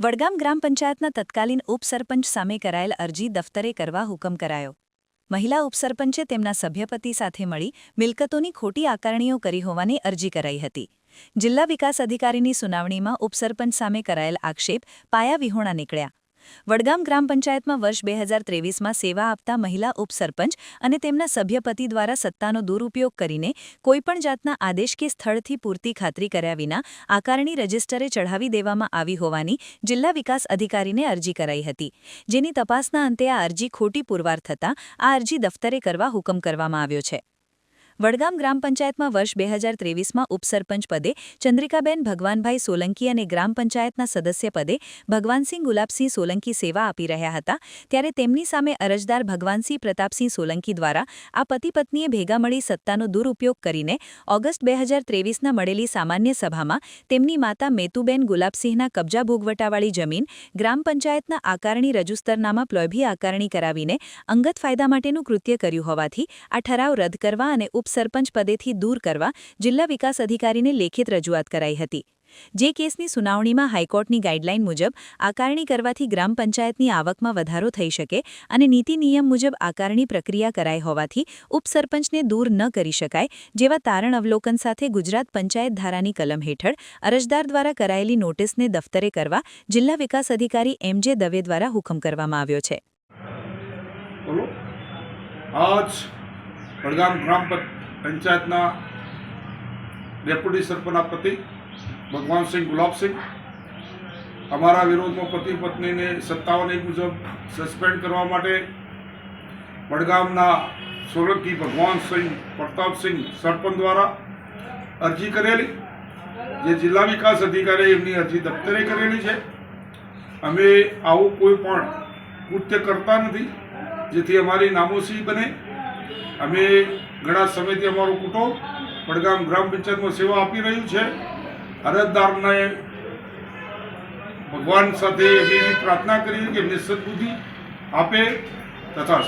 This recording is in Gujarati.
વડગામ ગ્રામ પંચાયતના તત્કાલીન ઉપસરપંચ સામે કરાયેલ અરજી દફતરે કરવા હુકમ કરાયો। મહિલા ઉપસરપંચે તેમના સભ્યપતિ સાથે મળી મિલકતોની ખોટી આકારણીઓ કરી હોવાની અરજી કરાઈ હતી। જિલ્લા વિકાસ અધિકારીની સુનાવણીમાં ઉપસરપંચ સામે કરાયેલ આક્ષેપ પાયાવિહોણા નીકળ્યા। વડગામ ગ્રામ પંચાયતમાં વર્ષ 2023માં સેવા આપતા મહિલા ઉપસરપંચ અને તેમના સભ્યપતિ દ્વારા સત્તાનો દુરુપયોગ કરીને કોઈપણ જાતના આદેશ કે સ્થળથી પૂરતી ખાતરી કર્યા વિના આકારણી રજિસ્ટરે ચઢાવી દેવામાં આવી હોવાની જિલ્લા વિકાસ અધિકારીને અરજી કરાઈ હતી, જેની તપાસના અંતે આ અરજી ખોટી પુરવાર થતાં આ અરજી દફતરે કરવા હુકમ કરવામાં આવ્યો છે। વડગામ ગ્રામ પંચાયતમાં વર્ષ 2023માં ઉપસરપંચ પદે ચંદ્રિકાબેન ભગવાનભાઈ સોલંકી અને ગ્રામ પંચાયતના સદસ્ય પદે ભગવાનસિંહ ગુલાબસિંહ સોલંકી સેવા આપી રહ્યા હતા, ત્યારે તેમની સામે અરજદાર ભગવાનસિંહ પ્રતાપસિંહ સોલંકી દ્વારા આ પતિ પત્નીએ ભેગા મળી સત્તાનો દુરુપયોગ કરીને ઓગસ્ટ 2023ના મળેલી સામાન્ય સભામાં તેમની માતા મેતુબેન ગુલાબસિંહના કબજા ભોગવટાવાળી જમીન ગ્રામ પંચાયતના આકારણી રજિસ્ટરનામા પ્લોયભી આકારણી કરાવીને અંગત ફાયદા માટેનું કૃત્ય કર્યું હોવાથી આ ઠરાવ રદ કરવા અને ઉપસરપંચ પદેથી દૂર કરવા જિલ્લા વિકાસ અધિકારીને લેખિત રજૂઆત કરાઈ હતી। જે કેસની સુનાવણીમાં હાઈકોર્ટની ગાઈડલાઈન મુજબ આકારણી કરવાથી ગ્રામ પંચાયતની આવકમાં વધારો થઈ શકે અને નીતિ નિયમ મુજબ આકારણી પ્રક્રિયા કરાઈ હોવાથી ઉપસરપંચને દૂર ન કરી શકાય જેવા તારણ અવલોકન સાથે ગુજરાત પંચાયત ધારાની કલમ હેઠળ અરજદાર દ્વારા કરાયેલી નોટિસને દફતરે કરવા જિલ્લા વિકાસ અધિકારી એમ.જે. દવે દ્વારા હુકમ કરવામાં આવ્યો છે। વડગામ ગ્રામ પંચાયતના ડેપ્યુટી સરપંચના પતિ ભગવાનસિંહ ગુલાબસિંહ અમારા વિરોધમાં પતિ પત્નીને 57 મુજબ સસ્પેન્ડ કરવા માટે વડગામના સોલંકી ભગવાનસિંહ પ્રતાપસિંહ સરપંચ દ્વારા અરજી કરેલી, જે જિલ્લા વિકાસ અધિકારીએ એમની અરજી દફતરે કરેલી છે। અમે આવું કોઈ પણ કૃત્ય કરતા નથી જેથી અમારી નામોશી બને। અમે ઘણા સમયથી અમારું કુટુંબ વડગામ ગ્રામ પંચાયતમાં સેવા આપી રહ્યું છે। અરજદારને ભગવાન સાથે એવી પ્રાર્થના કરીએ કે એમને સદબુદ્ધિ આપે તથા